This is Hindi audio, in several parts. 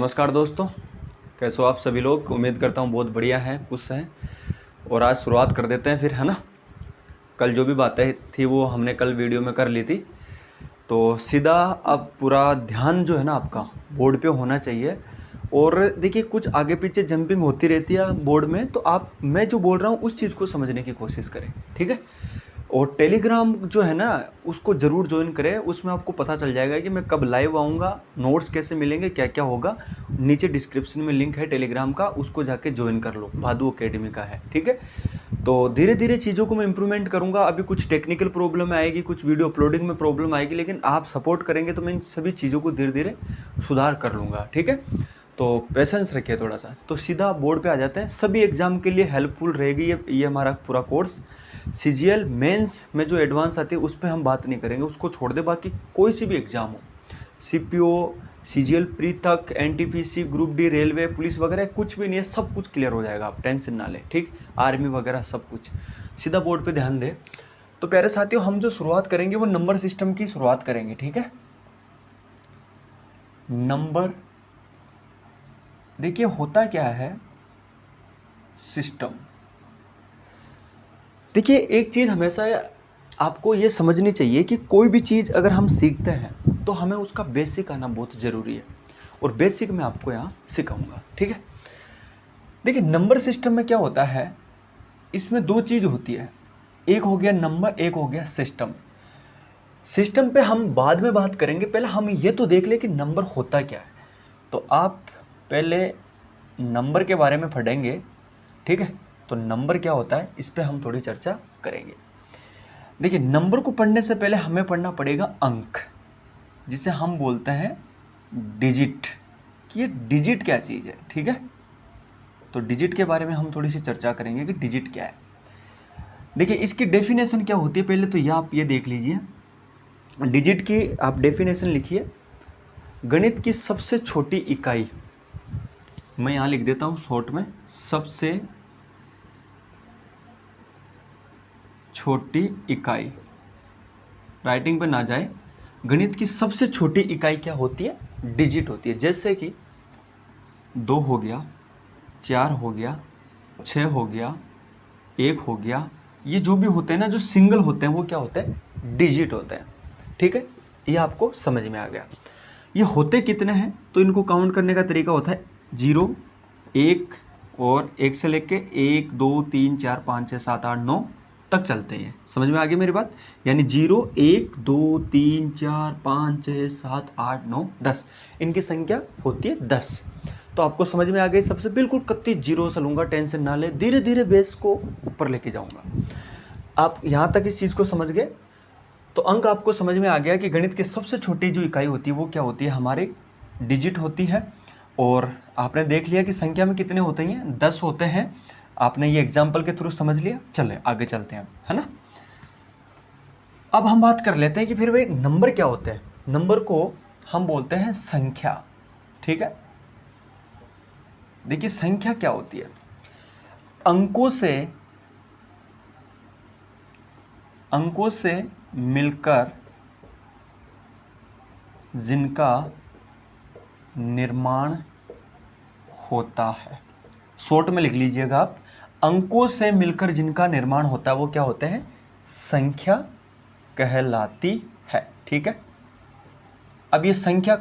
नमस्कार दोस्तों, कैसे हो आप सभी लोग। उम्मीद करता हूँ बहुत बढ़िया हैं, खुश हैं। और आज शुरुआत कर देते हैं फिर, है ना। कल जो भी बातें थी वो हमने कल वीडियो में कर ली थी, तो सीधा अब पूरा ध्यान जो है ना आपका बोर्ड पे होना चाहिए। और देखिए कुछ आगे पीछे जंपिंग होती रहती है बोर्ड में, तो आप मैं जो बोल रहा हूँ उस चीज़ को समझने की कोशिश करें, ठीक है। और टेलीग्राम जो है ना उसको ज़रूर ज्वाइन करें, उसमें आपको पता चल जाएगा कि मैं कब लाइव आऊँगा, नोट्स कैसे मिलेंगे, क्या क्या होगा। नीचे डिस्क्रिप्शन में लिंक है टेलीग्राम का, उसको जाके ज्वाइन कर लो, भादु अकेडमी का है, ठीक है। तो धीरे धीरे चीज़ों को मैं इम्प्रूवमेंट करूँगा। अभी कुछ टेक्निकल प्रॉब्लम आएगी, कुछ वीडियो अपलोडिंग में प्रॉब्लम आएगी, लेकिन आप सपोर्ट करेंगे तो मैं इन सभी चीज़ों को धीरे धीरे सुधार कर लूँगा, ठीक है। तो पेशेंस रखिए थोड़ा सा। तो सीधा बोर्ड पे आ जाते हैं। सभी एग्ज़ाम के लिए हेल्पफुल रहेगी ये हमारा पूरा कोर्स। सीजीएल मेंस में जो एडवांस आती है उस पर हम बात नहीं करेंगे, उसको छोड़ दे। बाकी कोई सी भी एग्ज़ाम हो, सीपीओ, सीजीएल प्री तक, NTPC, group D, railway, police वगैरह, कुछ भी नहीं है, सब कुछ क्लियर हो जाएगा, आप टेंशन ना लें, ठीक। आर्मी वगैरह सब कुछ। सीधा बोर्ड पे ध्यान दें। तो प्यारे साथियों, हम जो शुरुआत करेंगे वो नंबर सिस्टम की शुरुआत करेंगे, ठीक है। नंबर देखिए होता क्या है सिस्टम। देखिए एक चीज़ हमेशा आपको ये समझनी चाहिए कि कोई भी चीज़ अगर हम सीखते हैं तो हमें उसका बेसिक आना बहुत ज़रूरी है, और बेसिक मैं आपको यहाँ सिखाऊंगा, ठीक है। देखिए नंबर सिस्टम में क्या होता है, इसमें दो चीज़ होती है, एक हो गया नंबर, एक हो गया सिस्टम। सिस्टम पे हम बाद में बात करेंगे, पहले हम ये तो देख लें कि नंबर होता क्या है। तो आप पहले नंबर के बारे में पढ़ेंगे, ठीक है। तो नंबर क्या होता है इस पे हम थोड़ी चर्चा करेंगे। देखिए नंबर को पढ़ने से पहले हमें पढ़ना पड़ेगा अंक, जिसे हम बोलते हैं डिजिट, कि ये डिजिट क्या चीज़ है, ठीक है। तो डिजिट के बारे में हम थोड़ी सी चर्चा करेंगे कि डिजिट क्या है। देखिए इसकी डेफिनेशन क्या होती है, पहले तो यह आप ये देख लीजिए। डिजिट की आप डेफिनेशन लिखिए, गणित की सबसे छोटी इकाई, मैं यहाँ लिख देता हूँ शॉर्ट में, सबसे छोटी इकाई, राइटिंग पे ना जाए। गणित की सबसे छोटी इकाई क्या होती है, डिजिट होती है। जैसे कि 2 हो गया, 4 हो गया, 6 हो गया, 1 हो गया, ये जो भी होते हैं ना, जो सिंगल होते हैं वो क्या होते हैं, डिजिट होते हैं, ठीक है। ये आपको समझ में आ गया। ये होते कितने हैं, तो इनको काउंट करने का तरीका होता है 0, 1 और 1 से लेके 1, 2, 3, 4, 5, 6, 7, 8, 9 तक चलते हैं। समझ में आ गई मेरी बात। यानी 0, 1, 2, 3, 4, 5, 6, 7, 8, 9, 10, इनकी संख्या होती है 10। तो आपको समझ में आ गई। सबसे बिल्कुल कत्ती जीरो से लूँगा, टेंशन ना ले, धीरे धीरे बेस को ऊपर लेके जाऊँगा। आप यहाँ तक इस चीज़ को समझ गए तो अंक आपको समझ में आ गया कि गणित की सबसे छोटी जो इकाई होती है वो क्या होती है, हमारी डिजिट होती है। और आपने देख लिया कि संख्या में कितने होते हैं, 10 होते हैं। आपने ये एग्जाम्पल के थ्रू समझ लिया। चले आगे चलते हैं, है ना। अब हम बात कर लेते हैं कि फिर वे नंबर क्या होते हैं। नंबर को हम बोलते हैं संख्या, ठीक है। देखिए संख्या क्या होती है, अंकों से मिलकर जिनका निर्माण होता है। शॉर्ट में लिख लीजिएगा आप, अंकों से मिलकर जिनका निर्माण होता है वो क्या होते हैं, संख्या कहलाती है, ठीक है। अब ये संख्या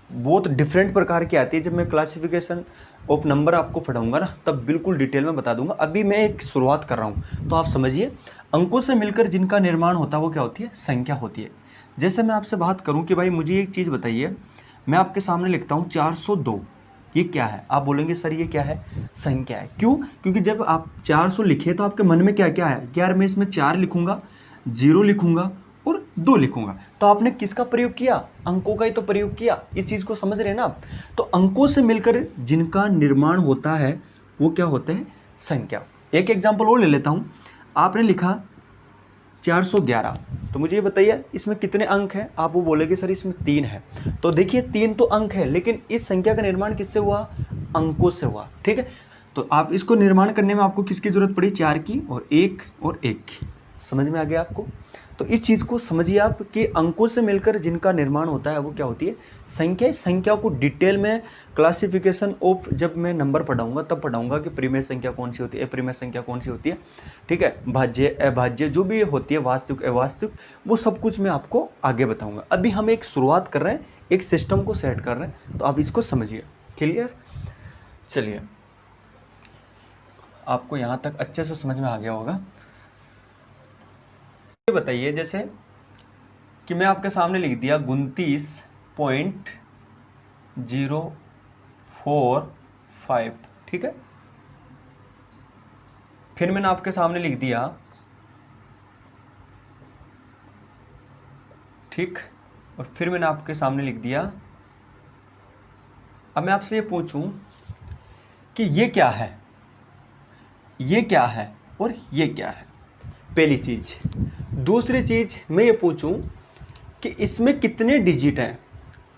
बहुत डिफरेंट प्रकार की आती है। जब मैं क्लासिफिकेशन ऑफ नंबर आपको पढ़ाऊंगा ना, तब बिल्कुल डिटेल में बता दूंगा। अभी मैं एक शुरुआत कर रहा हूं, तो आप समझिए। अंकों से मिलकर जिनका निर्माण होता है वो क्या होती है, संख्या होती है। जैसे मैं आपसे बात करूं कि भाई मुझे एक चीज़ बताइए, मैं आपके सामने लिखता हूं 402, ये क्या है। आप बोलेंगे सर ये क्या है, संख्या है। क्यों, क्योंकि जब आप 400 लिखे तो आपके मन में क्या क्या है कि यार मैं इसमें 4 लिखूंगा, 0 लिखूंगा और 2 लिखूंगा। तो आपने किसका प्रयोग किया, अंकों का ही तो प्रयोग किया। इस चीज़ को समझ रहे हैं ना आप। तो अंकों से मिलकर जिनका निर्माण होता है वो क्या होते हैं, संख्या। एक एग्जाम्पल और ले लेता हूँ। आपने लिखा 411, तो मुझे ये बताइए इसमें कितने अंक हैं। आप वो बोलेंगे सर इसमें 3 है। तो देखिए 3 तो अंक है, लेकिन इस संख्या का निर्माण किससे हुआ, अंकों से हुआ, ठीक है। तो आप इसको निर्माण करने में आपको किसकी जरूरत पड़ी, 4 की और 1 की। समझ में आ गया आपको। तो इस चीज़ को समझिए आप कि अंकों से मिलकर जिनका निर्माण होता है वो क्या होती है, संख्या। संख्या को डिटेल में क्लासिफिकेशन ऑफ जब मैं नंबर पढ़ाऊंगा तब पढ़ाऊंगा कि परिमेय संख्या कौन सी होती है, अपरिमेय संख्या कौन सी होती है, ठीक है, भाज्य अभाज्य जो भी होती है, वास्तविक अवास्तविक, वो सब कुछ मैं आपको आगे बताऊँगा। अभी हम एक शुरुआत कर रहे हैं, एक सिस्टम को सेट कर रहे हैं, तो आप इसको समझिए। क्लियर? चलिए, आपको यहाँ तक अच्छे से समझ में आ गया होगा। ये बताइए जैसे कि मैं आपके सामने लिख दिया 29.045, ठीक है। फिर मैंने आपके सामने लिख दिया, ठीक, और फिर मैंने आपके सामने लिख दिया। अब मैं आपसे ये पूछूं कि ये क्या है, ये क्या है और ये क्या है, पहली चीज़। दूसरी चीज़ मैं ये पूछूं कि इसमें कितने डिजिट हैं,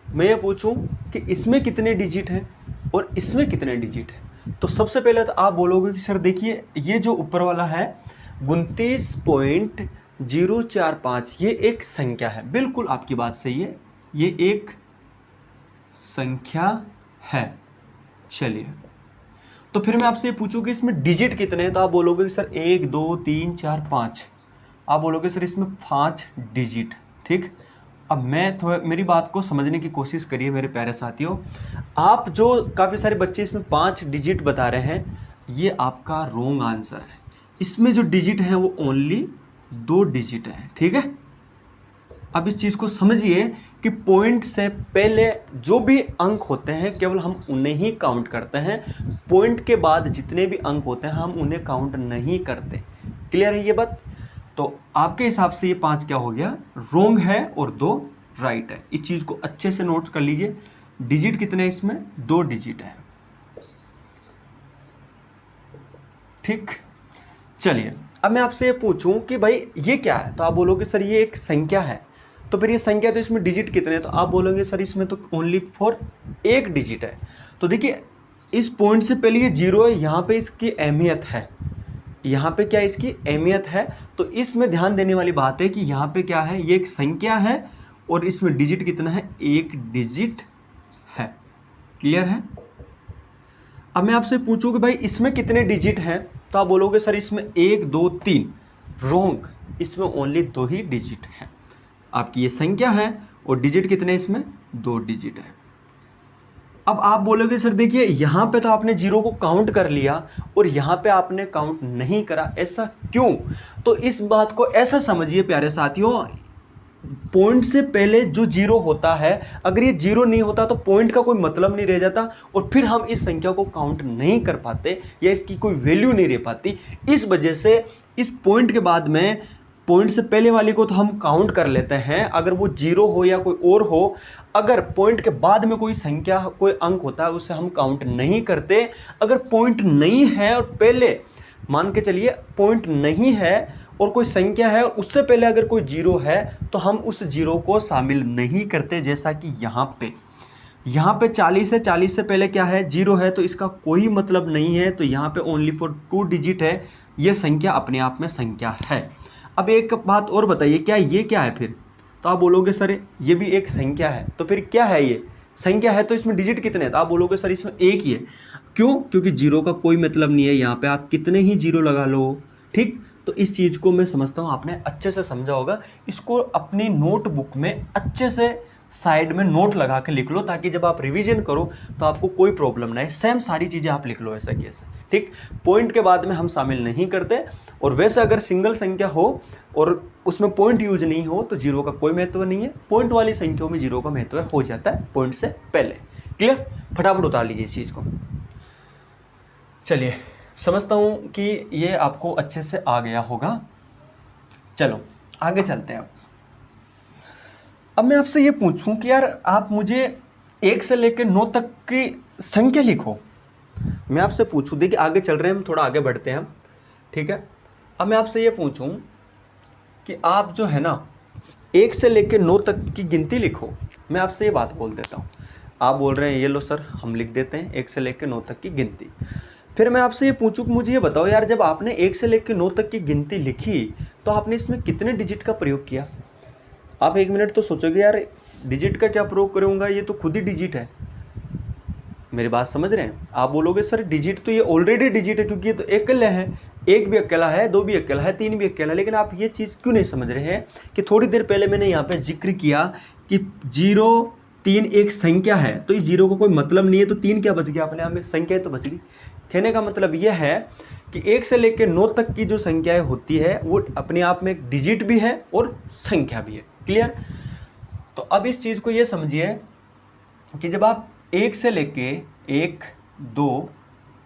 मैं ये पूछूं कि इसमें कितने डिजिट हैं और इसमें कितने डिजिट हैं। तो सबसे पहले तो आप बोलोगे कि सर देखिए ये जो ऊपर वाला है 29.045, ये एक संख्या है। बिल्कुल आपकी बात सही है, ये एक संख्या है। चलिए, तो फिर मैं आपसे ये पूछूं कि इसमें डिजिट कितने हैं, तो आप बोलोगे कि सर 1 2 3 4 5, आप बोलोगे सर इसमें 5 डिजिट, ठीक। अब मैं थोड़ा मेरी बात को समझने की कोशिश करिए मेरे प्यारे साथियों। आप जो काफ़ी सारे बच्चे इसमें 5 डिजिट बता रहे हैं, ये आपका रॉन्ग आंसर है। इसमें जो डिजिट हैं वो ओनली 2 डिजिट हैं, ठीक है। अब इस चीज़ को समझिए कि पॉइंट से पहले जो भी अंक होते हैं केवल हम उन्हें ही काउंट करते हैं, पॉइंट के बाद जितने भी अंक होते हैं हम उन्हें काउंट नहीं करते। क्लियर है ये बात? तो आपके हिसाब से ये 5 क्या हो गया, रॉन्ग है और 2 राइट है। इस चीज़ को अच्छे से नोट कर लीजिए। डिजिट कितने हैं इसमें, 2 डिजिट है, ठीक। चलिए, अब मैं आपसे ये पूछूं कि भाई ये क्या है, तो आप बोलोगे सर ये एक संख्या है। तो फिर ये संख्या, तो इसमें डिजिट कितने हैं, तो आप बोलोगे सर इसमें तो ओनली फॉर 1 डिजिट है। तो देखिए इस पॉइंट से पहले ये 0 है, यहाँ पे इसकी अहमियत है, यहाँ पे क्या इसकी अहमियत है। तो इसमें ध्यान देने वाली बात है कि यहाँ पे क्या है, ये एक संख्या है और इसमें डिजिट कितना है, 1 डिजिट है। क्लियर है? अब मैं आपसे पूछूं कि भाई इसमें कितने डिजिट हैं, तो आप बोलोगे सर इसमें 1 2 3, रॉन्ग, इसमें ओनली 2 ही डिजिट हैं। आपकी ये संख्या है और डिजिट कितने इसमें, 2 डिजिट है। अब आप बोलोगे सर देखिए यहाँ पे तो आपने 0 को काउंट कर लिया और यहाँ पे आपने काउंट नहीं करा, ऐसा क्यों? तो इस बात को ऐसा समझिए प्यारे साथियों, पॉइंट से पहले जो 0 होता है, अगर ये 0 नहीं होता तो पॉइंट का कोई मतलब नहीं रह जाता और फिर हम इस संख्या को काउंट नहीं कर पाते या इसकी कोई वैल्यू नहीं रह पाती। इस वजह से इस पॉइंट के बाद में, पॉइंट से पहले वाली को तो हम काउंट कर लेते हैं, अगर वो 0 हो या कोई और हो। अगर पॉइंट के बाद में कोई संख्या, कोई अंक होता है, उसे हम काउंट नहीं करते। अगर पॉइंट नहीं है और पहले मान के चलिए पॉइंट नहीं है और कोई संख्या है, उससे पहले अगर कोई 0 है तो हम उस 0 को शामिल नहीं करते। जैसा कि यहाँ पे 40 है, 40 से पहले क्या है, 0 है, तो इसका कोई मतलब नहीं है। तो यहाँ पे ओनली फॉर 2 डिजिट है, ये संख्या अपने आप में संख्या है। अब एक बात और बताइए, क्या ये क्या है फिर? तो आप बोलोगे सर ये भी एक संख्या है। तो फिर क्या है ये? संख्या है, तो इसमें डिजिट कितने हैं? तो आप बोलोगे सर इसमें 1 ही है। क्यों? क्योंकि 0 का कोई मतलब नहीं है, यहाँ पे आप कितने ही 0 लगा लो, ठीक। तो इस चीज़ को मैं समझता हूँ आपने अच्छे से समझा होगा। इसको अपनी नोटबुक में अच्छे से साइड में नोट लगा के लिख लो, ताकि जब आप रिवीजन करो तो आपको कोई प्रॉब्लम ना है। सेम सारी चीज़ें आप लिख लो ऐसा कि ऐसे, ठीक। पॉइंट के बाद में हम शामिल नहीं करते। और वैसे अगर सिंगल संख्या हो और उसमें पॉइंट यूज नहीं हो तो 0 का कोई महत्व नहीं है। पॉइंट वाली संख्याओं में 0 का महत्व हो जाता है पॉइंट से पहले। क्लियर? फटाफट उतार लीजिए इस चीज़ को। चलिए, समझता हूँ कि ये आपको अच्छे से आ गया होगा। चलो आगे चलते हैं। अब मैं आपसे ये पूछूं कि यार आप मुझे 1 से लेकर 9 तक की संख्या लिखो। मैं आपसे पूछूं, देखिए आगे चल रहे हैं हम, थोड़ा आगे बढ़ते हैं हम, ठीक है। अब मैं आपसे ये पूछूं कि आप जो है ना 1 से लेकर 9 तक की गिनती लिखो। मैं आपसे ये बात बोल देता हूँ, आप बोल रहे हैं ये लो सर हम लिख देते हैं 1 से लेकर 9 तक की गिनती। फिर मैं आपसे ये पूछूं कि मुझे ये बताओ यार, जब आपने 1 से लेकर 9 तक की गिनती लिखी तो आपने इसमें कितने डिजिट का प्रयोग किया? आप 1 मिनट तो सोचोगे यार डिजिट का क्या प्रयोग करूँगा, ये तो खुद ही डिजिट है। मेरी बात समझ रहे हैं? आप बोलोगे सर डिजिट तो ये ऑलरेडी डिजिट है क्योंकि ये तो अकेले है, 1 भी अकेला है, 2 भी अकेला है, 3 भी अकेला है। लेकिन आप ये चीज़ क्यों नहीं समझ रहे हैं कि थोड़ी देर पहले मैंने यहाँ पे जिक्र किया कि 0 3 एक संख्या है, तो इस 0 को कोई मतलब नहीं है, तो 3 क्या बच गया अपने आप में? संख्या तो बच गई। कहने का मतलब यह है कि 1 से लेकर 9 तक की जो संख्याएं होती है वो अपने आप में एक डिजिट भी है और संख्या भी है। क्लियर? तो अब इस चीज़ को ये समझिए कि जब आप 1 से लेके 1 2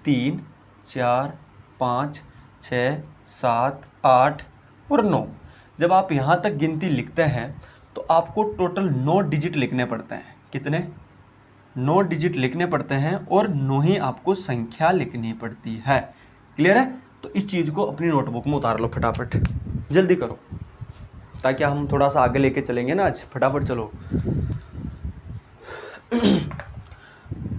3 4 5 6 7 8 और 9 जब आप यहाँ तक गिनती लिखते हैं तो आपको टोटल 9 डिजिट लिखने पड़ते हैं। कितने? 9 डिजिट लिखने पड़ते हैं और 9 ही आपको संख्या लिखनी पड़ती है। क्लियर है? तो इस चीज़ को अपनी नोटबुक में उतार लो फटाफट, जल्दी करो ताकि हम थोड़ा सा आगे लेके चलेंगे ना आज। फटाफट चलो।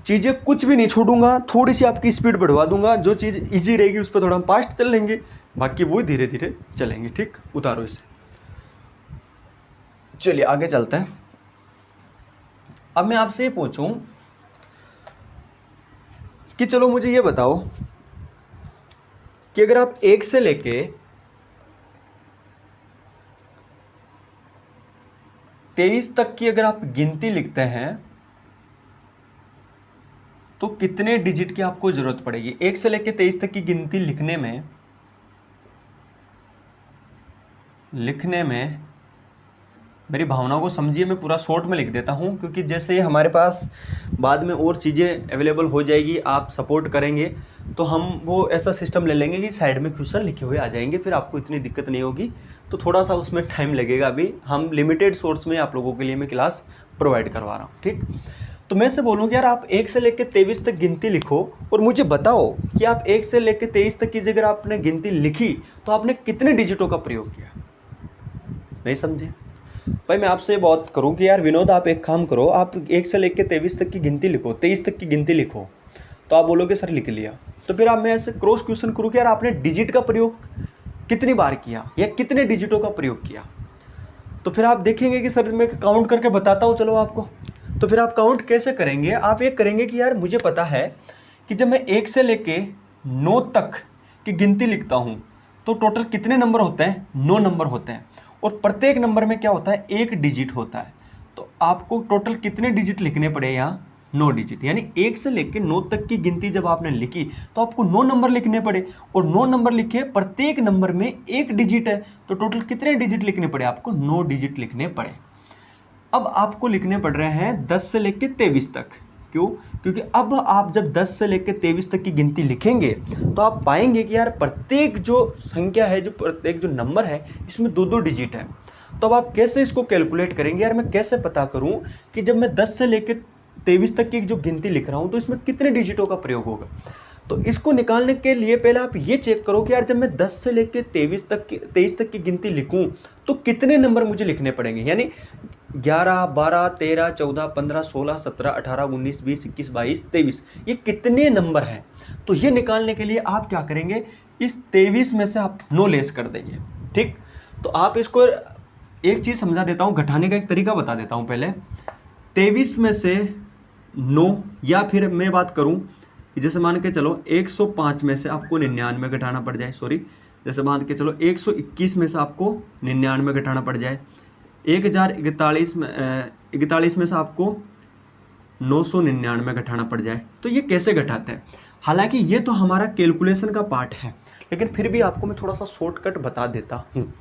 चीज़ें कुछ भी नहीं छोड़ूंगा, थोड़ी सी आपकी स्पीड बढ़वा दूंगा, जो चीज़ इजी रहेगी उस पर थोड़ा हम फास्ट चल लेंगे, बाकी वो धीरे धीरे चलेंगे। ठीक? उतारो इसे। चलिए आगे चलते हैं। अब मैं आपसे ये पूछूं कि चलो मुझे ये बताओ कि अगर आप 1 से लेके 23 तक की अगर आप गिनती लिखते हैं तो कितने डिजिट की आपको जरूरत पड़ेगी? 1 से लेके 23 तक की गिनती लिखने में मेरी भावना को समझिए। मैं पूरा शॉर्ट में लिख देता हूँ क्योंकि जैसे हमारे पास बाद में और चीज़ें अवेलेबल हो जाएगी, आप सपोर्ट करेंगे तो हम वो ऐसा सिस्टम ले लेंगे कि साइड में क्वेश्चन लिखे हुए आ जाएंगे, फिर आपको इतनी दिक्कत नहीं होगी। तो थोड़ा सा उसमें टाइम लगेगा, अभी हम लिमिटेड सोर्स में आप लोगों के लिए मैं क्लास प्रोवाइड करवा रहा हूँ। ठीक? तो मैं से बोलूँ कि यार आप 1 से लेकर 23 तक गिनती लिखो और मुझे बताओ कि आप 1 से लेकर 23 तक की जगह आपने गिनती लिखी तो आपने कितने डिजिटों का प्रयोग किया? नहीं समझे भाई? मैं आपसे बात करूं कि यार विनोद आप एक काम करो, आप 1 से लेकर 23 तक की गिनती लिखो, 23 तक की गिनती लिखो, तो आप बोलोगे सर लिख लिया। तो फिर आप मैं ऐसे क्रॉस क्वेश्चन करूँ कि यार आपने डिजिट का प्रयोग कितनी बार किया या कितने डिजिटों का प्रयोग किया? तो फिर आप देखेंगे कि सर मैं काउंट करके बताता हूँ चलो आपको। तो फिर आप काउंट कैसे करेंगे? आप ये करेंगे कि यार मुझे पता है कि जब मैं 1 से लेके 9 तक की गिनती लिखता हूँ तो टोटल कितने नंबर होते हैं? 9 नंबर होते हैं और प्रत्येक नंबर में क्या होता है? 1 डिजिट होता है। तो आपको टोटल कितने डिजिट लिखने पड़े यहाँ? 9 डिजिट। यानी 1 से लेकर 9 तक की गिनती जब आपने लिखी तो आपको 9 नंबर लिखने पड़े और 9 नंबर लिखे, प्रत्येक नंबर में 1 डिजिट है, तो टोटल कितने डिजिट लिखने पड़े आपको? 9 डिजिट लिखने पड़े। अब आपको लिखने पड़ रहे हैं 10 से लेकर 23 तक। क्यों? क्योंकि अब आप जब 10 से लेकर 23 तक की गिनती लिखेंगे तो आप पाएंगे कि यार प्रत्येक जो संख्या है, जो प्रत्येक जो नंबर है, इसमें 2-2 डिजिट है। तो अब आप कैसे इसको कैलकुलेट करेंगे? यार मैं कैसे पता करूं कि जब मैं 10 से लेकर 23 तक की जो गिनती लिख रहा हूं तो इसमें कितने डिजिटों का प्रयोग होगा? तो इसको निकालने के लिए पहले आप ये चेक करो कि यार जब मैं 10 से लेकर 23 तक की गिनती लिखूं तो कितने नंबर मुझे लिखने पड़ेंगे। यानी 11 12 13 14 15 16 17 18 19 20 21 22 23 ये कितने नंबर हैं? तो ये निकालने के लिए आप क्या करेंगे? इस 23 में से आप 9 लेस कर देंगे। ठीक? तो आप इसको एक चीज़ समझा देता हूँ, घटाने का एक तरीका बता देता हूँ पहले। 23 में से 9, या फिर मैं बात करूँ जैसे मान के चलो 105 में से आपको 99 घटाना पड़ जाए, सॉरी जैसे मान के चलो 121 में से आपको 99 घटाना पड़ जाए, 1041 में से आपको 999 घटाना पड़ जाए, तो ये कैसे घटाते हैं? हालांकि ये तो हमारा कैलकुलेशन का पार्ट है, लेकिन फिर भी आपको मैं थोड़ा सा शॉर्टकट बता देता हूँ।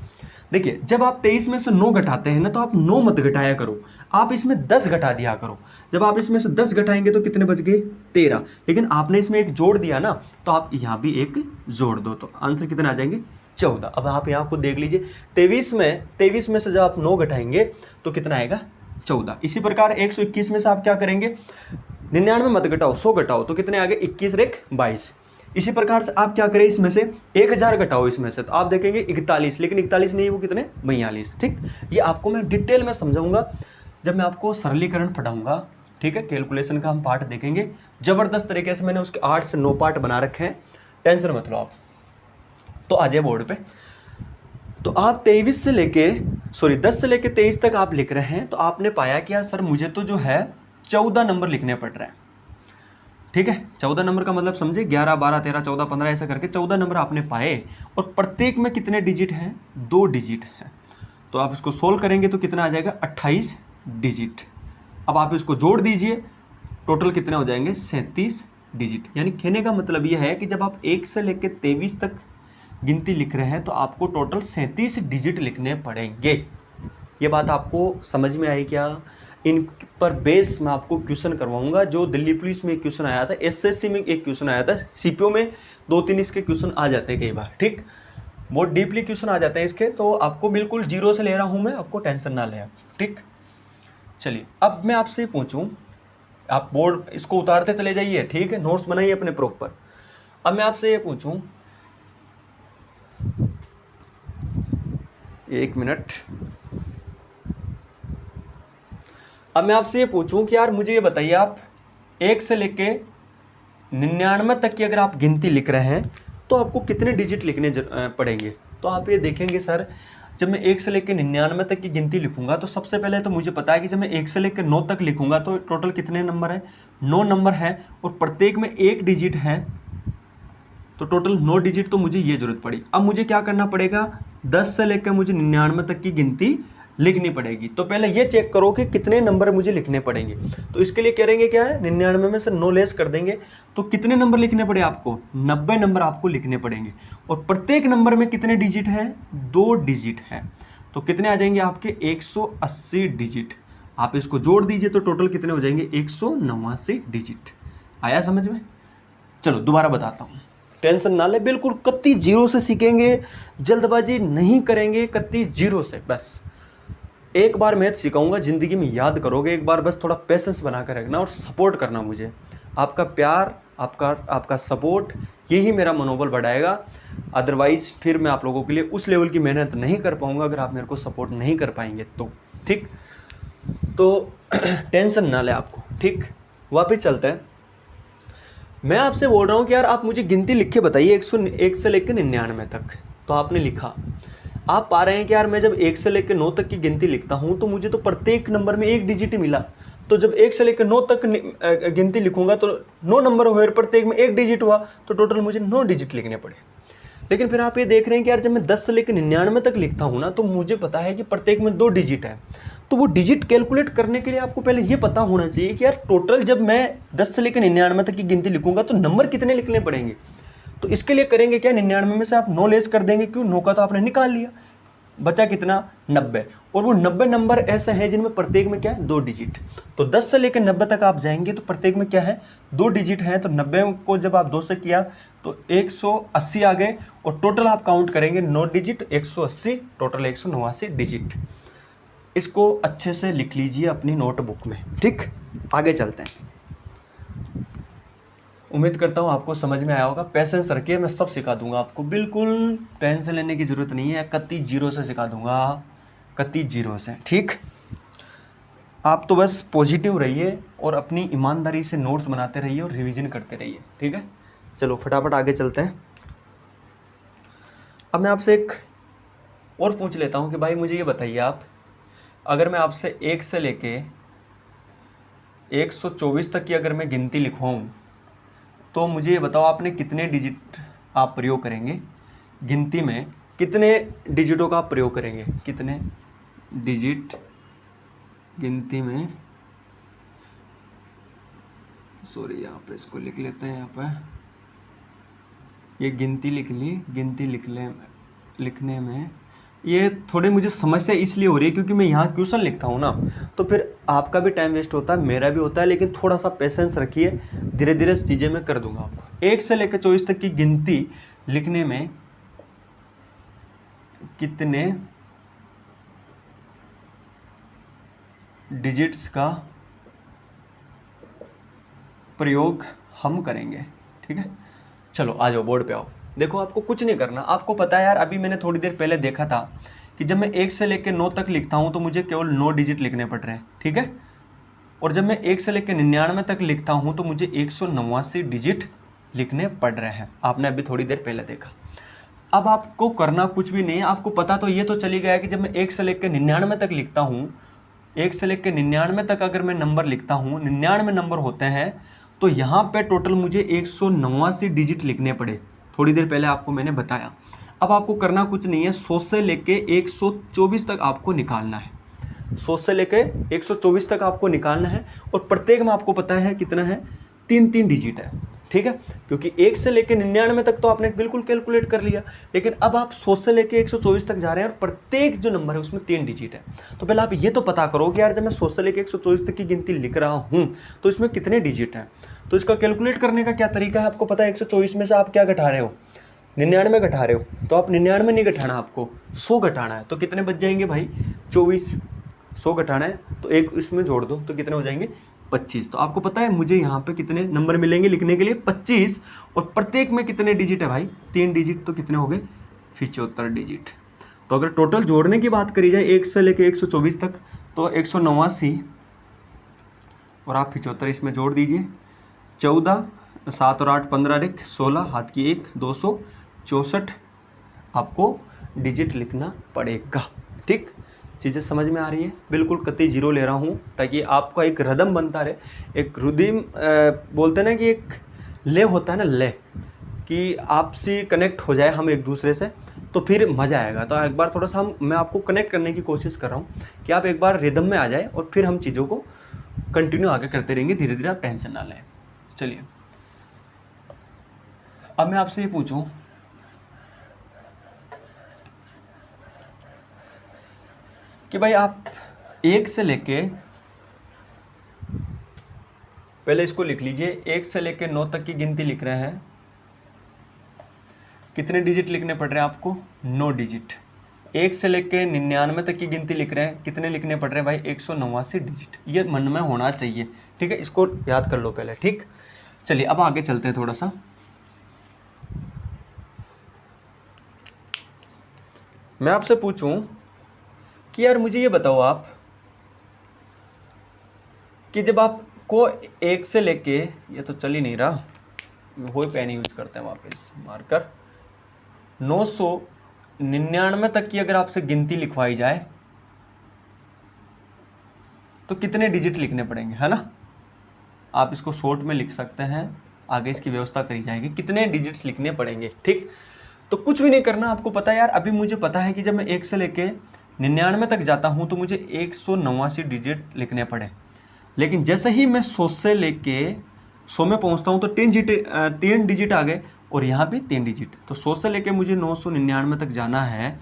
देखिए, जब आप 23 में से 9 घटाते हैं ना, तो आप 9 मत घटाया करो, आप इसमें 10 घटा दिया करो। जब आप इसमें से 10 घटाएंगे तो कितने बच गए? 13। लेकिन आपने इसमें एक जोड़ दिया ना, तो आप यहाँ भी एक जोड़ दो, तो आंसर कितने आ जाएंगे? 14। अब आप यहाँ खुद देख लीजिए, 23 में से जब आप 9 घटाएंगे तो कितना आएगा? 14। इसी प्रकार 121 में से आप क्या करेंगे? 99 मत घटाओ, 100 घटाओ, तो कितने आ गए? 21 और 1 22। इसी प्रकार से आप क्या करें? इसमें से 1000 घटाओ इसमें से, तो आप देखेंगे 41, लेकिन 41 नहीं, वो कितने? 42। ठीक? ये आपको मैं डिटेल में समझाऊंगा जब मैं आपको सरलीकरण पढ़ाऊंगा। ठीक है। कैलकुलेशन का हम पार्ट देखेंगे ज़बरदस्त तरीके से, मैंने उसके 8 से 9 पार्ट बना रखे हैं, टेंशन मत लो आप। तो आ जाए बोर्ड पे। तो आप 10 से लेके 23 तक आप लिख रहे हैं, तो आपने पाया कि यार सर मुझे तो जो है 14 नंबर लिखने पड़ रहे हैं, ठीक है। 14 नंबर का मतलब समझे, 11, 12, 13, 14, 15 ऐसा करके 14 नंबर आपने पाए, और प्रत्येक में कितने डिजिट हैं, 2 डिजिट हैं। तो आप इसको सोल्व करेंगे तो कितना आ जाएगा, 28 डिजिट। अब आप इसको जोड़ दीजिए, टोटल कितने हो जाएंगे, 37 डिजिट। यानी कहने का मतलब यह है कि जब आप 1 से लेकर 23 तक गिनती लिख रहे हैं तो आपको टोटल 37 डिजिट लिखने पड़ेंगे। ये बात आपको समझ में आई क्या? इन पर बेस मैं आपको क्वेश्चन करवाऊंगा। जो दिल्ली पुलिस में एक क्वेश्चन आया था, एसएससी में एक क्वेश्चन आया था, सीपीओ में 2-3 इसके क्वेश्चन आ जाते हैं कई बार, ठीक, बहुत डीपली क्वेश्चन आ जाते हैं इसके। तो आपको बिल्कुल जीरो से ले रहा हूँ मैं, आपको टेंशन ना ले आप, ठीक। चलिए अब मैं आपसे पूछूं, आप बोर्ड इसको उतारते चले जाइए, ठीक है, नोट्स बनाइए अपने प्रॉपर। अब मैं आपसे ये पूछूं, 1 मिनट, अब मैं आपसे ये पूछूं कि यार मुझे ये बताइए, आप 1 से लेके 99 तक की अगर आप गिनती लिख रहे हैं तो आपको कितने डिजिट लिखने पड़ेंगे। तो आप ये देखेंगे सर, जब मैं 1 से लेकर 99 तक की गिनती लिखूंगा तो सबसे पहले तो मुझे पता है कि जब मैं 1 से लेकर 9 तक लिखूंगा तो टोटल कितने नंबर है, 9 नंबर है, और प्रत्येक में 1 डिजिट है, तो टोटल 9 डिजिट। तो मुझे ये जरूरत पड़ी। अब मुझे क्या करना पड़ेगा, 10 से लेकर मुझे 99 तक की गिनती लिखनी पड़ेगी। तो पहले ये चेक करो कि कितने नंबर मुझे लिखने पड़ेंगे। तो इसके लिए करेंगे क्या है, 99 में से 9 लेस कर देंगे, तो कितने नंबर लिखने पड़े आपको, 90 नंबर आपको लिखने पड़ेंगे। और प्रत्येक नंबर में कितने डिजिट हैं, 2 डिजिट हैं। तो कितने आ जाएंगे आपके, 180 डिजिट। आप इसको जोड़ दीजिए तो टोटल कितने हो जाएंगे, 189 डिजिट। आया समझ में? चलो दोबारा बताता हूँ, टेंशन ना ले, बिल्कुल कत्ती जीरो से सीखेंगे, जल्दबाजी नहीं करेंगे, कत्ती जीरो से। बस एक बार मैथ सिखाऊंगा, ज़िंदगी में याद करोगे एक बार, बस थोड़ा पेशेंस बना कर रखना और सपोर्ट करना मुझे। आपका प्यार, आपका सपोर्ट, यही मेरा मनोबल बढ़ाएगा। अदरवाइज़ फिर मैं आप लोगों के लिए उस लेवल की मेहनत नहीं कर पाऊंगा अगर आप मेरे को सपोर्ट नहीं कर पाएंगे तो, ठीक। तो टेंशन ना ले आपको, ठीक। वापस चलते हैं। मैं आपसे बोल रहा हूँ कि यार आप मुझे गिनती लिख के बताइए 101 से लेकर 99 तक। तो आपने लिखा, आप पा रहे हैं कि यार मैं जब 1 से लेकर 9 तक की गिनती लिखता हूं तो मुझे तो प्रत्येक नंबर में 1 डिजिट ही मिला। तो जब 1 से लेकर 9 तक गिनती लिखूंगा तो 9 नंबर हुए, प्रत्येक में 1 डिजिट हुआ, तो टोटल मुझे 9 डिजिट लिखने पड़े। लेकिन फिर आप ये देख रहे हैं कि यार जब मैं 10 से लेकर 99 तक लिखता हूं ना, तो मुझे पता है कि प्रत्येक में 2 डिजिट है। तो वो डिजिट कैलकुलेट करने के लिए आपको पहले ये पता होना चाहिए कि यार टोटल जब मैं 10 से लेकर 99 तक की गिनती लिखूंगा तो नंबर कितने लिखने पड़ेंगे। तो इसके लिए करेंगे क्या, 99 में से आप 9 लेस कर देंगे, क्यों, 9 का तो आपने निकाल लिया, बचा कितना, 90। और वो 90 नंबर ऐसे हैं जिनमें प्रत्येक में क्या है, 2 डिजिट। तो 10 से लेकर 90 तक आप जाएंगे तो प्रत्येक में क्या है, 2 डिजिट हैं। तो 90 को जब आप 2 से किया तो 180 आ गए, और टोटल आप काउंट करेंगे 9 डिजिट, 180, टोटल 189 डिजिट। इसको अच्छे से लिख लीजिए अपनी नोटबुक में, ठीक। आगे चलते हैं। उम्मीद करता हूँ आपको समझ में आया होगा। पेशेंस रखिए, मैं सब सिखा दूंगा आपको, बिल्कुल टेंशन लेने की ज़रूरत नहीं है। कत्ती जीरो से सिखा दूंगा, कत्ती जीरो से, ठीक। आप तो बस पॉजिटिव रहिए और अपनी ईमानदारी से नोट्स बनाते रहिए और रिवीजन करते रहिए, ठीक है। चलो फटाफट आगे चलते हैं। अब मैं आपसे एक और पूछ लेता हूँ कि भाई मुझे ये बताइए, आप अगर मैं आपसे 1 से लेके 124 तक की अगर मैं गिनती लिखवाऊँ तो मुझे ये बताओ आपने कितने डिजिट आप प्रयोग करेंगे गिनती में, कितने डिजिटों का आप प्रयोग करेंगे, कितने डिजिट गिनती में, सॉरी यहाँ पे इसको लिख लेते हैं, यहाँ पे ये गिनती लिख ली, गिनती लिखने में ये थोड़ी मुझे समस्या इसलिए हो रही है क्योंकि मैं यहाँ क्वेश्चन लिखता हूँ ना, तो फिर आपका भी टाइम वेस्ट होता है, मेरा भी होता है। लेकिन थोड़ा सा पेशेंस रखिए, धीरे धीरे चीज़ें मैं कर दूंगा आपको। 1 से लेकर 24 तक की गिनती लिखने में कितने डिजिट्स का प्रयोग हम करेंगे, ठीक है। चलो आ जाओ बोर्ड पे आओ। देखो आपको कुछ नहीं करना, आपको पता है यार, अभी मैंने थोड़ी देर पहले देखा था कि जब मैं 1 से लेकर 9 तक लिखता हूँ तो मुझे केवल 9 डिजिट लिखने पड़ रहे हैं, ठीक है। और जब मैं 1 से लेकर 99 तक लिखता हूँ तो मुझे 189 डिजिट लिखने पड़ रहे हैं। आपने अभी थोड़ी देर पहले देखा। अब आपको करना कुछ भी नहीं है, आपको पता तो ये तो चली गया कि जब मैं 1 से लेकर 99 तक लिखता हूँ, 1 से लेकर 99 तक अगर मैं नंबर लिखता हूँ, 99 नंबर होते हैं, तो यहाँ पे टोटल मुझे 189 डिजिट लिखने पड़े। थोड़ी देर पहले आपको मैंने बताया। अब आपको करना कुछ नहीं है, 100 से लेके 124 तक आपको निकालना है। 100 से लेके 124 तक आपको निकालना है और प्रत्येक में आपको पता है कितना है, 3 डिजिट है, ठीक है। क्योंकि 1 से लेके 99 तक तो आपने बिल्कुल कैलकुलेट कर लिया, लेकिन अब आप 100 से लेके 124 तक जा रहे हैं और प्रत्येक जो नंबर है उसमें 3 डिजिट है। तो पहले आप ये तो पता करो कि यार जब मैं 100 से लेके 124 तक की गिनती लिख रहा हूँ तो इसमें कितने डिजिट हैं। तो इसका कैलकुलेट करने का क्या तरीका है, आपको पता है 124 में से आप क्या घटा रहे हो, 99 घटा रहे हो। तो आप 99 नहीं घटाना, आपको 100 घटाना है। तो कितने बच जाएंगे भाई, 24। 100 घटाना है तो एक इसमें जोड़ दो तो कितने हो जाएंगे, 25। तो आपको पता है मुझे यहाँ पे कितने नंबर मिलेंगे लिखने के लिए, 25। और प्रत्येक में कितने डिजिट है भाई, 3 डिजिट। तो कितने हो गए, 75 डिजिट। तो अगर टोटल जोड़ने की बात करी जाए 1 से लेकर 124 तक तो 189 और आप 75 इसमें जोड़ दीजिए। 14, 7 और 8 15 रिक 16, हाथ की 1, 264 आपको डिजिट लिखना पड़ेगा। ठीक, चीज़ें समझ में आ रही है। बिल्कुल कतई जीरो ले रहा हूँ ताकि आपका एक रदम बनता रहे, एक रुदिम बोलते हैं ना कि एक ले होता है ना, ले कि आपसे कनेक्ट हो जाए हम एक दूसरे से, तो फिर मज़ा आएगा। तो एक बार थोड़ा सा मैं आपको कनेक्ट करने की कोशिश कर रहा हूँ कि आप एक बार रिदम में आ जाए और फिर हम चीज़ों को कंटिन्यू आगे करते रहेंगे, धीरे धीरे, आप टेंशन ना लें। चलिए अब मैं आपसे ये पूछूं कि भाई आप 1 से लेके, पहले इसको लिख लीजिए, 1 से लेके 9 तक की गिनती लिख रहे हैं, कितने डिजिट लिखने पड़ रहे हैं आपको, 9 डिजिट। 1 से लेके 99 तक की गिनती लिख रहे हैं, कितने लिखने पड़ रहे हैं भाई, 189 डिजिट। ये मन में होना चाहिए, ठीक है, इसको याद कर लो पहले। ठीक, चलिए अब आगे चलते हैं थोड़ा सा। मैं आपसे पूछूं कि यार मुझे ये बताओ आप कि जब आपको 1 से लेके, ये तो चल ही नहीं रहा, वही पेन यूज करते हैं वापस मार्कर, 999 तक की अगर आपसे गिनती लिखवाई जाए तो कितने डिजिट लिखने पड़ेंगे, है ना। आप इसको शॉर्ट में लिख सकते हैं, आगे इसकी व्यवस्था करी जाएगी, कितने डिजिट्स लिखने पड़ेंगे। ठीक, तो कुछ भी नहीं करना, आपको पता है यार, अभी मुझे पता है कि जब मैं 1 से लेके 99 तक जाता हूँ तो मुझे 189 डिजिट लिखने पड़े। लेकिन जैसे ही मैं 100 से लेके 100 में पहुँचता हूँ तो 3 डिजिट आ गए और यहाँ भी 3 डिजिट। तो 100 से लेके मुझे 999 तक जाना है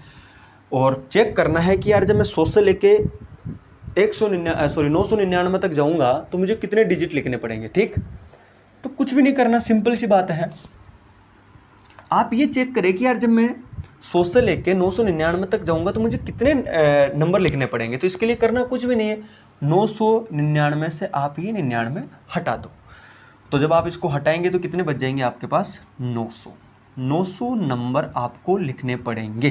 और चेक करना है कि यार जब मैं 100 से लेके 999 तक जाऊँगा तो मुझे कितने डिजिट लिखने पड़ेंगे। ठीक, तो कुछ भी नहीं करना, सिंपल सी बात है। आप ये चेक करें कि यार जब मैं 100 से लेके 999 तक जाऊंगा तो मुझे कितने नंबर लिखने पड़ेंगे। तो इसके लिए करना कुछ भी नहीं है, 999 से आप ये 99 हटा दो। तो जब आप इसको हटाएंगे तो कितने बच जाएंगे आपके पास, 900 नंबर आपको लिखने पड़ेंगे।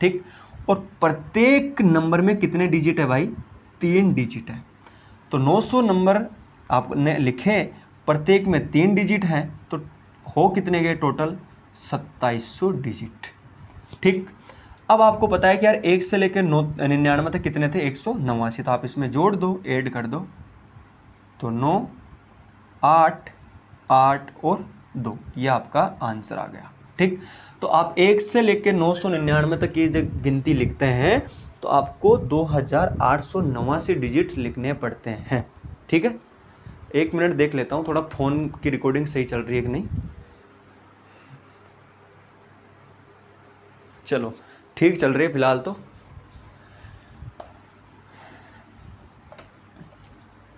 ठीक, और प्रत्येक नंबर में कितने डिजिट है भाई, 3 डिजिट है। तो 900 नंबर आपने लिखे, प्रत्येक में 3 डिजिट हैं, तो हो कितने गए टोटल, 2700 डिजिट। ठीक, अब आपको पता है कि यार 1 से लेकर 99 तक कितने थे, 189। तो आप इसमें जोड़ दो, ऐड कर दो, तो 9, 8, 8 और 2, ये आपका आंसर आ गया। ठीक, तो आप 1 से लेकर 999 तक की जब गिनती लिखते हैं तो आपको 2889 डिजिट लिखने पड़ते हैं। ठीक है, 1 मिनट देख लेता हूँ थोड़ा फ़ोन की रिकॉर्डिंग सही चल रही है कि नहीं। चलो ठीक चल रही है फिलहाल तो।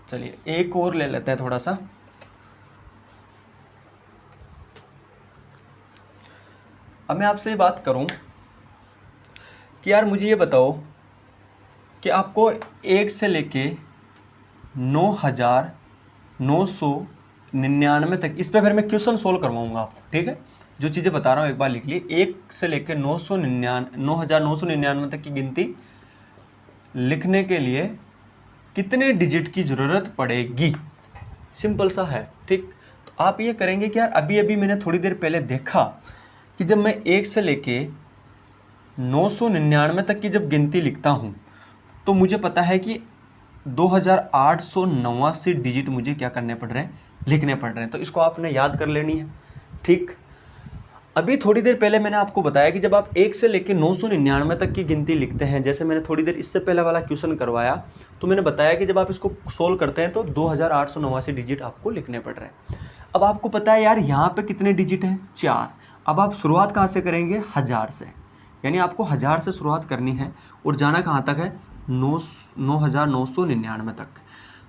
चलिए एक और ले लेते हैं थोड़ा सा। अब मैं आपसे बात करूं कि यार मुझे ये बताओ कि आपको 1 से लेके 9999 तक, इस पे फिर मैं क्वेश्चन सोल्व करवाऊंगा आपको। ठीक है, जो चीज़ें बता रहा हूँ एक बार लिख लिए। 1 से लेकर 9999 तक की गिनती लिखने के लिए कितने डिजिट की ज़रूरत पड़ेगी। सिंपल सा है, ठीक। तो आप ये करेंगे कि यार अभी अभी मैंने थोड़ी देर पहले देखा कि जब मैं 1 से लेके 999 तक की जब गिनती लिखता हूँ तो मुझे पता है कि 2889 डिजिट मुझे क्या करने पड़ रहे हैं, लिखने पड़ रहे हैं। तो इसको आपने याद कर लेनी है, ठीक। अभी थोड़ी देर पहले मैंने आपको बताया कि जब आप 1 से लेकर 999 तक की गिनती लिखते हैं, जैसे मैंने थोड़ी देर इससे पहले वाला क्वेश्चन करवाया तो मैंने बताया कि जब आप इसको सोल्व करते हैं तो 2889 डिजिट आपको लिखने पड़ रहे हैं। अब आपको पता है यार यहाँ पे कितने डिजिट हैं, 4। अब आप शुरुआत कहाँ से करेंगे, 1000 से, यानी आपको 1000 से शुरुआत करनी है और जाना कहाँ तक है, 9999 तक।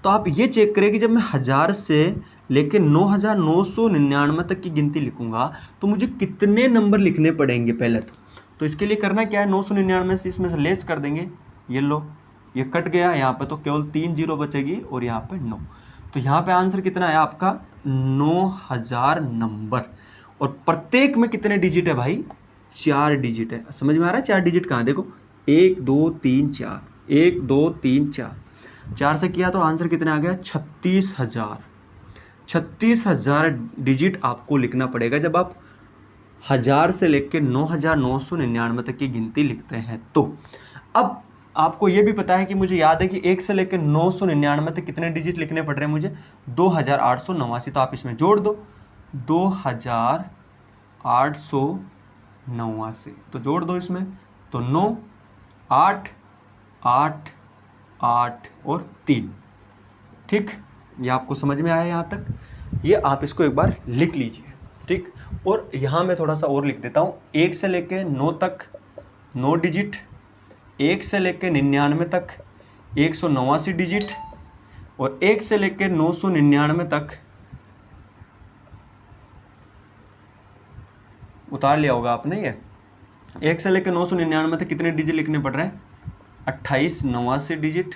तो आप ये चेक करें कि जब मैं 1000 से लेके 9999 तक की गिनती लिखूंगा तो मुझे कितने नंबर लिखने पड़ेंगे पहले तो इसके लिए करना क्या है, 999 से इसमें से लेस कर देंगे, ये लो ये कट गया, यहाँ पे तो केवल 3 जीरो बचेगी और यहाँ पे 9। तो यहाँ पे आंसर कितना है आपका, 9000 नंबर। और प्रत्येक में कितने डिजिट है भाई, 4 डिजिट है। समझ में आ रहा है 4 डिजिट कहाँ, देखो 1 2 3 4, 1 2 3 4, 4 से किया तो आंसर कितना आ गया, 36,000। 36,000 डिजिट आपको लिखना पड़ेगा जब आप 1000 से लेकर 9999 तक की गिनती लिखते हैं। तो अब आपको ये भी पता है कि मुझे याद है कि 1 से लेकर 999 तक कितने डिजिट लिखने पड़ रहे हैं मुझे, 2889। तो आप इसमें जोड़ दो 2889, तो जोड़ दो इसमें, तो 9 8 8 8 और 3, ठीक। ये आपको समझ में आया यहाँ तक, ये आप इसको एक बार लिख लीजिए, ठीक। और यहाँ मैं थोड़ा सा और लिख देता हूँ, 1 से लेके 9 तक 9 डिजिट, 1 से लेके 99 तक 189 डिजिट, और 1 से लेके 999 तक, उतार लिया होगा आपने ये, 1 से लेकर 999 तक कितने डिजिट लिखने पड़ रहे हैं, 2889 डिजिट,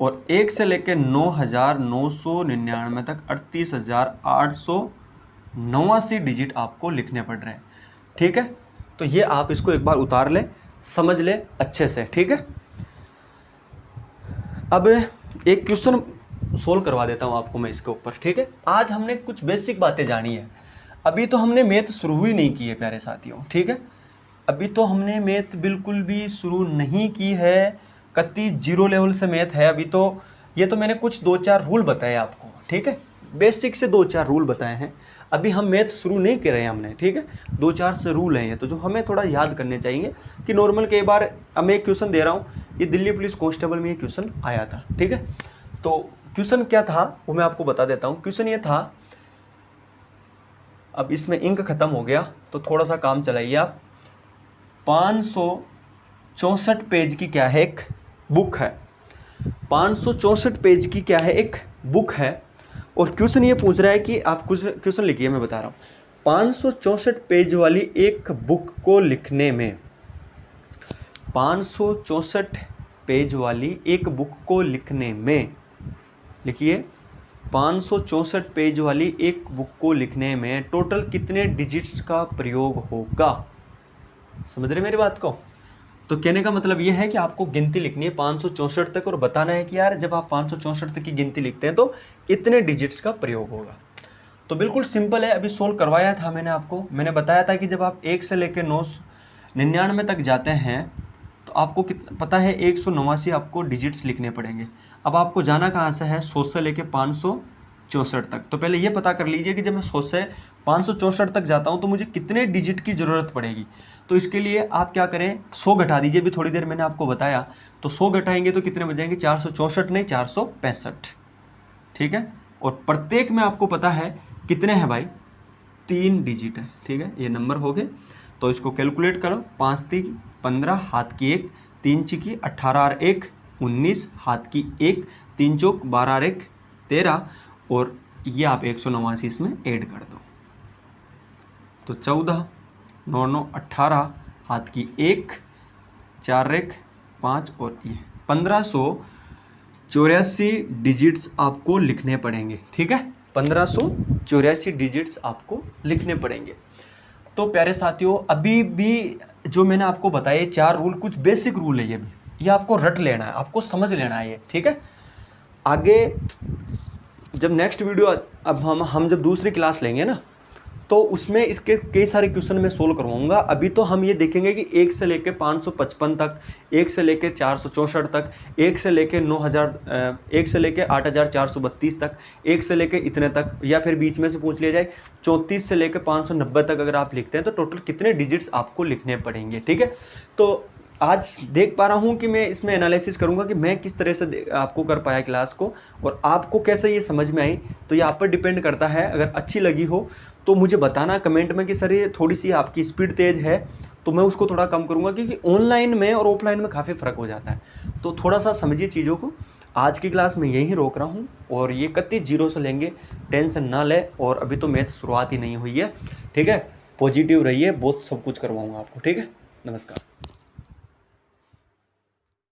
और 1 से लेकर 9999 तक 38,889 डिजिट आपको लिखने पड़ रहे हैं, ठीक है। तो ये आप इसको एक बार उतार ले, समझ ले अच्छे से, ठीक है। अब एक क्वेश्चन सोल्व करवा देता हूँ आपको मैं इसके ऊपर, ठीक है। आज हमने कुछ बेसिक बातें जानी है, अभी तो हमने मैथ शुरू ही नहीं की है प्यारे साथियों, ठीक है। अभी तो हमने मैथ बिल्कुल भी शुरू नहीं की है, कति जीरो लेवल से मैथ है अभी तो। ये तो मैंने कुछ 2-4 रूल बताए आपको, ठीक है, बेसिक से 2-4 रूल बताए हैं। अभी हम मैथ शुरू नहीं कर रहे हैं हमने, ठीक है। 2-4 से रूल हैं ये तो, जो हमें थोड़ा याद करने चाहिए कि नॉर्मल कई बार मैं एक क्वेश्चन दे रहा हूँ, ये दिल्ली पुलिस कांस्टेबल में ये क्वेश्चन आया था, ठीक है। तो क्वेश्चन क्या था वो मैं आपको बता देता हूँ। क्वेश्चन ये था, अब इसमें इंक खत्म हो गया तो थोड़ा सा काम चलाइए आप। 564 पेज की क्या है, एक बुक है। 564 पेज की क्या है, एक बुक है। और क्वेश्चन ये पूछ रहा है कि आप कुछ क्वेश्चन लिखिए, मैं बता रहा हूँ। 564 पेज वाली एक बुक को लिखने में, 564 पेज वाली एक बुक को लिखने में, लिखिए 564 पेज वाली एक बुक को लिखने में टोटल कितने डिजिट्स का प्रयोग होगा। समझ रहे मेरी बात को। तो कहने का मतलब ये है कि आपको गिनती लिखनी है 564 तक और बताना है कि यार जब आप 564 तक की गिनती लिखते हैं तो इतने डिजिट्स का प्रयोग होगा। तो बिल्कुल सिंपल है, अभी सोल्व करवाया था मैंने आपको। मैंने बताया था कि जब आप 1 से लेकर 999 तक जाते हैं तो आपको पता है 189 आपको डिजिट्स लिखने पड़ेंगे। अब आपको जाना कहाँ से है, 100 से लेकर 564 तक। तो पहले ये पता कर लीजिए कि जब मैं 100 से 564 तक जाता हूँ तो मुझे कितने डिजिट की ज़रूरत पड़ेगी। तो इसके लिए आप क्या करें, 100 घटा दीजिए। अभी थोड़ी देर मैंने आपको बताया, तो 100 घटाएंगे तो कितने बचेंगे, 464 नहीं 465, ठीक है। और प्रत्येक में आपको पता है कितने हैं भाई, 3 डिजिट है, ठीक है। ये नंबर हो गए, तो इसको कैलकुलेट करो। 5 3 15, हाथ की 1, 3 चिकी 18 और 1 19, हाथ की 1, 3 चौक 12 और 1 13, और ये आप 189 इसमें ऐड कर दो तो 14 9 9 18, हाथ की 1 4 1 5 और ये 1584 डिजिट्स आपको लिखने पड़ेंगे, ठीक है। 1584 डिजिट्स आपको लिखने पड़ेंगे। तो प्यारे साथियों, अभी भी जो मैंने आपको बताए 4 रूल कुछ बेसिक रूल है, ये भी ये आपको रट लेना है, आपको समझ लेना है ये, ठीक है। आगे जब नेक्स्ट वीडियो अब हम जब दूसरी क्लास लेंगे ना, तो उसमें इसके कई सारे क्वेश्चन मैं सोल्व करवाऊंगा। अभी तो हम ये देखेंगे कि 1 से लेके 555 तक, 1 से लेके 464 तक, 1 से लेके 1 से लेके 8432 तक, 1 से लेके इतने तक, या फिर बीच में से पूछ लिया जाए 34 से लेके 590 तक अगर आप लिखते हैं तो टोटल कितने डिजिट्स आपको लिखने पड़ेंगे, ठीक है। तो आज देख पा रहा हूँ कि मैं इसमें एनालिसिस करूँगा कि मैं किस तरह से आपको कर पाया क्लास को, और आपको कैसे ये समझ में आई, तो ये आप पर डिपेंड करता है। अगर अच्छी लगी हो तो मुझे बताना कमेंट में कि सर ये थोड़ी सी आपकी स्पीड तेज़ है, तो मैं उसको थोड़ा कम करूँगा, क्योंकि ऑनलाइन में और ऑफलाइन में काफ़ी फ़र्क हो जाता है। तो थोड़ा सा समझिए चीज़ों को। आज की क्लास में यहीं रोक रहा हूँ, और ये कत्ती जीरो से लेंगे, टेंशन ना ले। और अभी तो मैथ शुरुआत ही नहीं हुई है, ठीक है। पॉजिटिव रहिए, बहुत सब कुछ करवाऊँगा आपको, ठीक है। नमस्कार।